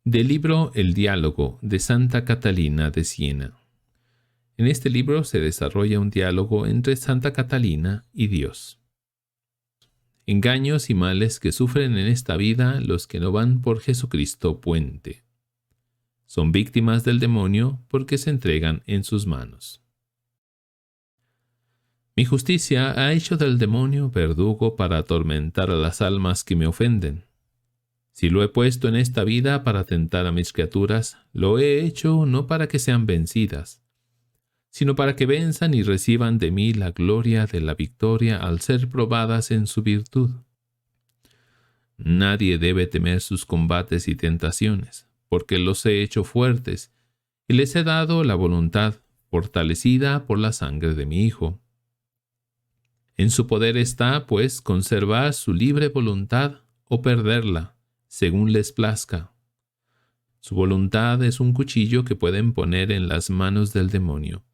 Del libro El diálogo de Santa Catalina de Siena. En este libro se desarrolla un diálogo entre Santa Catalina y Dios. Engaños y males que sufren en esta vida los que no van por Jesucristo puente. Son víctimas del demonio porque se entregan en sus manos. Mi justicia ha hecho del demonio verdugo para atormentar a las almas que me ofenden. Si lo he puesto en esta vida para tentar a mis criaturas, lo he hecho no para que sean vencidas, sino para que venzan y reciban de mí la gloria de la victoria al ser probadas en su virtud. Nadie debe temer sus combates y tentaciones, porque los he hecho fuertes, y les he dado la voluntad fortalecida por la sangre de mi Hijo. En su poder está, pues, conservar su libre voluntad o perderla, según les plazca. Su voluntad es un cuchillo que pueden poner en las manos del demonio,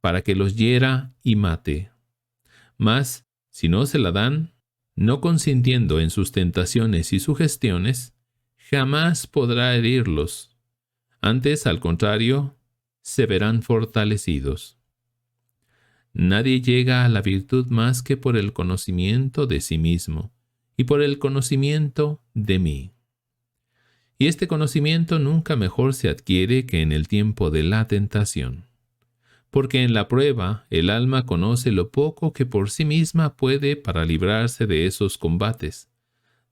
para que los hiera y mate. Mas, si no se la dan, no consintiendo en sus tentaciones y sugestiones, jamás podrá herirlos. Antes, al contrario, se verán fortalecidos. Nadie llega a la virtud más que por el conocimiento de sí mismo y por el conocimiento de mí. Y este conocimiento nunca mejor se adquiere que en el tiempo de la tentación. Porque en la prueba el alma conoce lo poco que por sí misma puede para librarse de esos combates,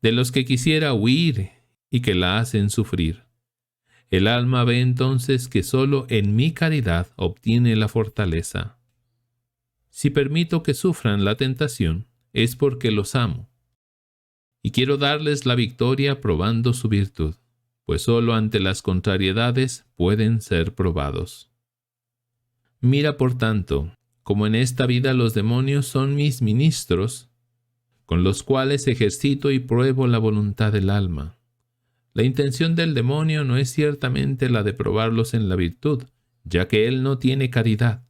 de los que quisiera huir y que la hacen sufrir. El alma ve entonces que sólo en mi caridad obtiene la fortaleza. Si permito que sufran la tentación, es porque los amo, y quiero darles la victoria probando su virtud, pues sólo ante las contrariedades pueden ser probados. Mira, por tanto, como en esta vida los demonios son mis ministros, con los cuales ejercito y pruebo la voluntad del alma. La intención del demonio no es ciertamente la de probarlos en la virtud, ya que él no tiene caridad,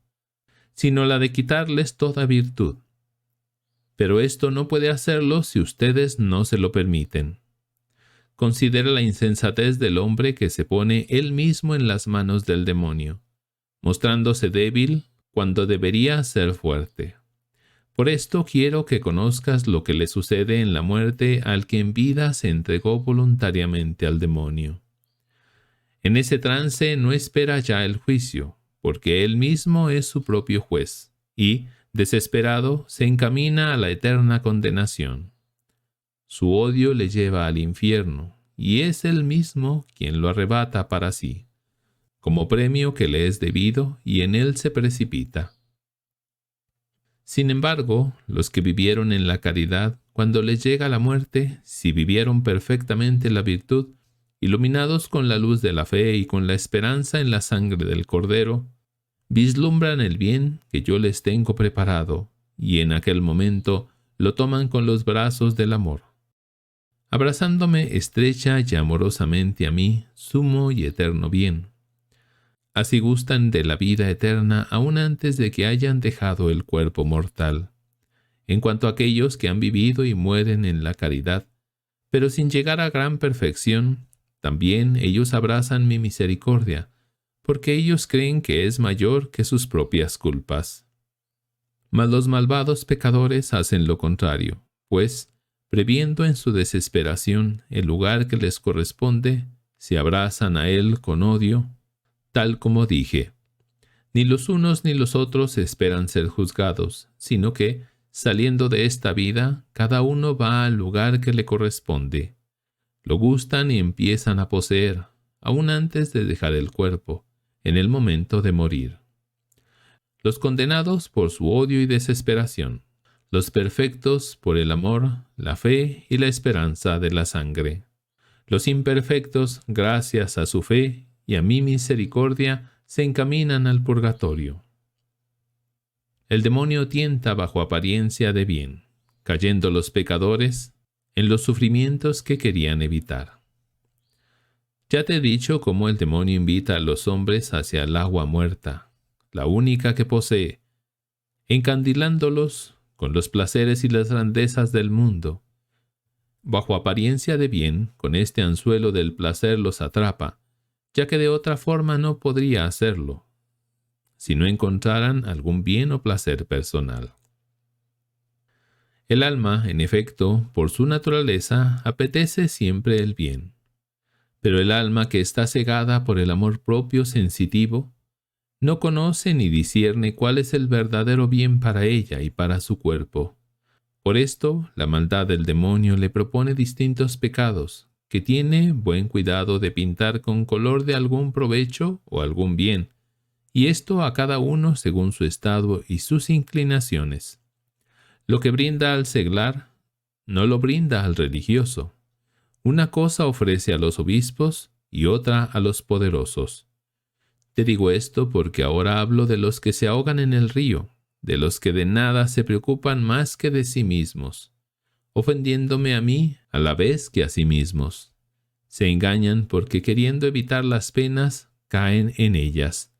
sino la de quitarles toda virtud. Pero esto no puede hacerlo si ustedes no se lo permiten. Considera la insensatez del hombre que se pone él mismo en las manos del demonio, mostrándose débil cuando debería ser fuerte. Por esto quiero que conozcas lo que le sucede en la muerte al que en vida se entregó voluntariamente al demonio. En ese trance no espera ya el juicio, porque él mismo es su propio juez, y, desesperado, se encamina a la eterna condenación. Su odio le lleva al infierno, y es él mismo quien lo arrebata para sí, como premio que le es debido, y en él se precipita. Sin embargo, los que vivieron en la caridad, cuando les llega la muerte, si vivieron perfectamente la virtud, iluminados con la luz de la fe y con la esperanza en la sangre del Cordero, vislumbran el bien que yo les tengo preparado, y en aquel momento lo toman con los brazos del amor. Abrazándome estrecha y amorosamente a mí, sumo y eterno bien. Así gustan de la vida eterna aún antes de que hayan dejado el cuerpo mortal. En cuanto a aquellos que han vivido y mueren en la caridad, pero sin llegar a gran perfección, también ellos abrazan mi misericordia, porque ellos creen que es mayor que sus propias culpas. Mas los malvados pecadores hacen lo contrario, pues, previendo en su desesperación el lugar que les corresponde, se abrazan a él con odio, tal como dije. Ni los unos ni los otros esperan ser juzgados, sino que, saliendo de esta vida, cada uno va al lugar que le corresponde. Lo gustan y empiezan a poseer, aún antes de dejar el cuerpo, en el momento de morir. Los condenados por su odio y desesperación, los perfectos por el amor, la fe y la esperanza de la sangre. Los imperfectos, gracias a su fe y a mi misericordia, se encaminan al purgatorio. El demonio tienta bajo apariencia de bien, cayendo los pecadores en los sufrimientos que querían evitar. Ya te he dicho cómo el demonio invita a los hombres hacia el agua muerta, la única que posee, encandilándolos con los placeres y las grandezas del mundo. bajo apariencia de bien, con este anzuelo del placer los atrapa, ya que de otra forma no podría hacerlo, si no encontraran algún bien o placer personal. El alma, en efecto, por su naturaleza, apetece siempre el bien. Pero el alma que está cegada por el amor propio sensitivo, no conoce ni discierne cuál es el verdadero bien para ella y para su cuerpo. Por esto, la maldad del demonio le propone distintos pecados, que tiene buen cuidado de pintar con color de algún provecho o algún bien, y esto a cada uno según su estado y sus inclinaciones. Lo que brinda al seglar, no lo brinda al religioso. Una cosa ofrece a los obispos y otra a los poderosos. Te digo esto porque ahora hablo de los que se ahogan en el río, de los que de nada se preocupan más que de sí mismos, ofendiéndome a mí a la vez que a sí mismos. Se engañan porque queriendo evitar las penas, caen en ellas.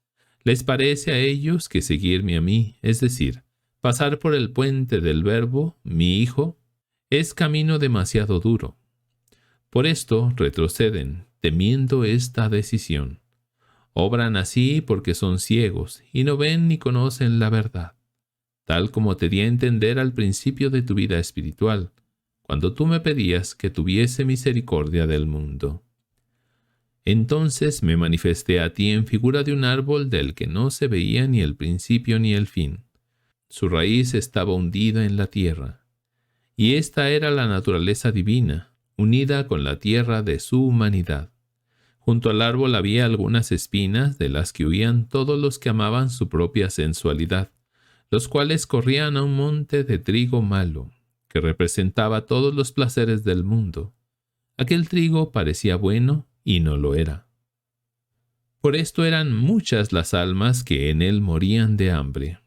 Les parece a ellos que seguirme a mí, es decir, pasar por el puente del Verbo, mi Hijo, es camino demasiado duro. Por esto retroceden, temiendo esta decisión. Obran así porque son ciegos y no ven ni conocen la verdad, tal como te di a entender al principio de tu vida espiritual, cuando tú me pedías que tuviese misericordia del mundo. Entonces me manifesté a ti en figura de un árbol del que no se veía ni el principio ni el fin. Su raíz estaba hundida en la tierra, y esta era la naturaleza divina, unida con la tierra de su humanidad. Junto al árbol había algunas espinas de las que huían todos los que amaban su propia sensualidad, los cuales corrían a un monte de trigo malo, que representaba todos los placeres del mundo. Aquel trigo parecía bueno y no lo era. Por esto eran muchas las almas que en él morían de hambre.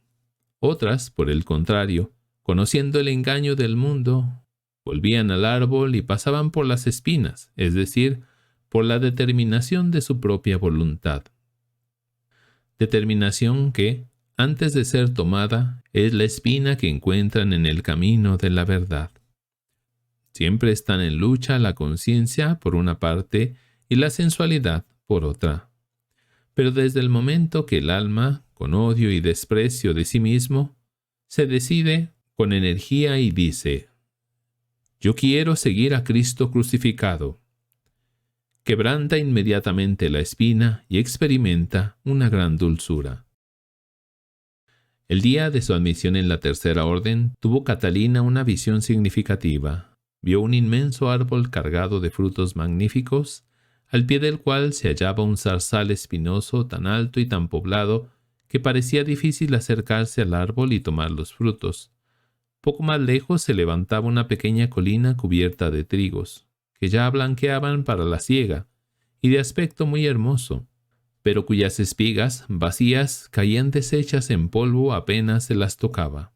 Otras, por el contrario, conociendo el engaño del mundo, volvían al árbol y pasaban por las espinas, es decir, por la determinación de su propia voluntad. Determinación que, antes de ser tomada, es la espina que encuentran en el camino de la verdad. Siempre están en lucha la conciencia por una parte y la sensualidad por otra. Pero desde el momento que el alma, con odio y desprecio de sí mismo, se decide con energía y dice: «Yo quiero seguir a Cristo crucificado», quebranta inmediatamente la espina y experimenta una gran dulzura. El día de su admisión en la Tercera Orden, tuvo Catalina una visión significativa. Vio un inmenso árbol cargado de frutos magníficos, al pie del cual se hallaba un zarzal espinoso tan alto y tan poblado que parecía difícil acercarse al árbol y tomar los frutos. Poco más lejos se levantaba una pequeña colina cubierta de trigos, que ya blanqueaban para la siega, y de aspecto muy hermoso, pero cuyas espigas, vacías, caían deshechas en polvo apenas se las tocaba.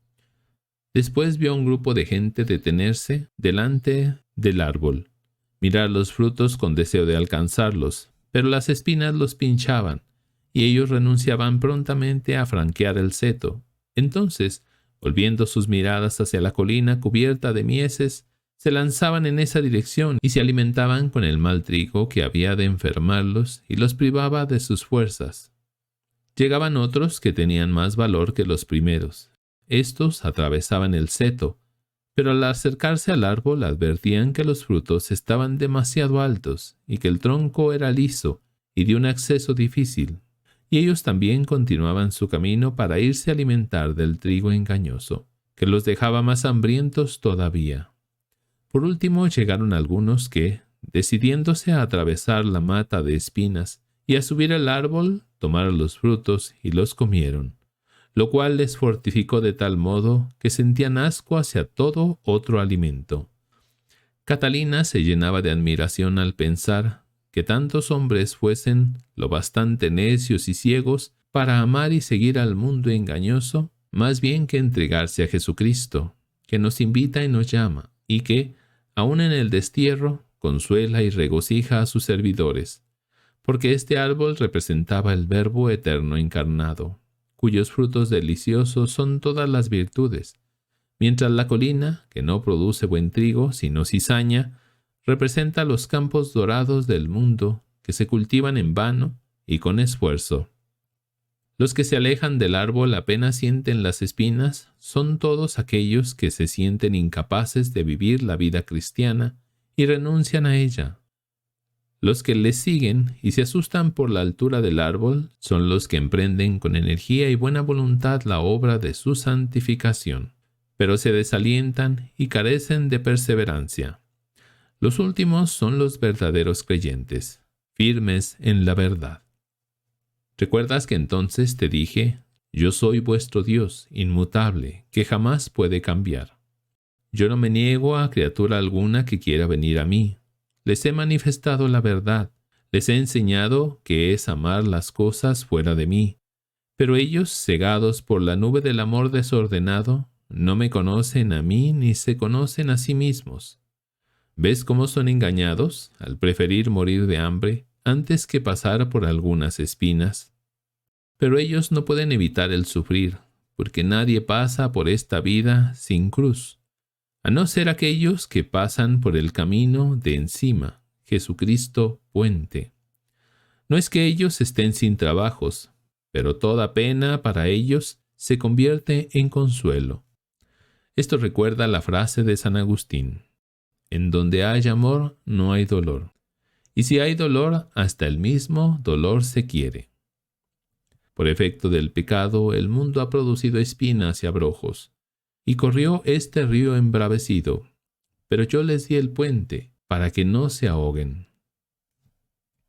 Después vio a un grupo de gente detenerse delante del árbol, mirar los frutos con deseo de alcanzarlos, pero las espinas los pinchaban, y ellos renunciaban prontamente a franquear el seto. Entonces, volviendo sus miradas hacia la colina cubierta de mieses, se lanzaban en esa dirección y se alimentaban con el mal trigo que había de enfermarlos y los privaba de sus fuerzas. Llegaban otros que tenían más valor que los primeros. Estos atravesaban el seto, pero al acercarse al árbol advertían que los frutos estaban demasiado altos y que el tronco era liso y de un acceso difícil, y ellos también continuaban su camino para irse a alimentar del trigo engañoso, que los dejaba más hambrientos todavía. Por último llegaron algunos que, decidiéndose a atravesar la mata de espinas y a subir al árbol, tomaron los frutos y los comieron, lo cual les fortificó de tal modo que sentían asco hacia todo otro alimento. Catalina se llenaba de admiración al pensar que tantos hombres fuesen lo bastante necios y ciegos para amar y seguir al mundo engañoso, más bien que entregarse a Jesucristo, que nos invita y nos llama, y que, aun en el destierro, consuela y regocija a sus servidores, porque este árbol representaba el Verbo eterno encarnado, cuyos frutos deliciosos son todas las virtudes, mientras la colina, que no produce buen trigo, sino cizaña, representa los campos dorados del mundo que se cultivan en vano y con esfuerzo. Los que se alejan del árbol apenas sienten las espinas son todos aquellos que se sienten incapaces de vivir la vida cristiana y renuncian a ella. Los que le siguen y se asustan por la altura del árbol son los que emprenden con energía y buena voluntad la obra de su santificación, pero se desalientan y carecen de perseverancia. Los últimos son los verdaderos creyentes, firmes en la verdad. ¿Recuerdas que entonces te dije, yo soy vuestro Dios, inmutable, que jamás puede cambiar? Yo no me niego a criatura alguna que quiera venir a mí. Les he manifestado la verdad, les he enseñado que es amar las cosas fuera de mí. Pero ellos, cegados por la nube del amor desordenado, no me conocen a mí ni se conocen a sí mismos. ¿Ves cómo son engañados al preferir morir de hambre antes que pasar por algunas espinas? Pero ellos no pueden evitar el sufrir, porque nadie pasa por esta vida sin cruz, a no ser aquellos que pasan por el camino de encima, Jesucristo puente. No es que ellos estén sin trabajos, pero toda pena para ellos se convierte en consuelo. Esto recuerda la frase de San Agustín: en donde hay amor no hay dolor, y si hay dolor, hasta el mismo dolor se quiere. Por efecto del pecado, el mundo ha producido espinas y abrojos, y corrió este río embravecido, pero yo les di el puente para que no se ahoguen.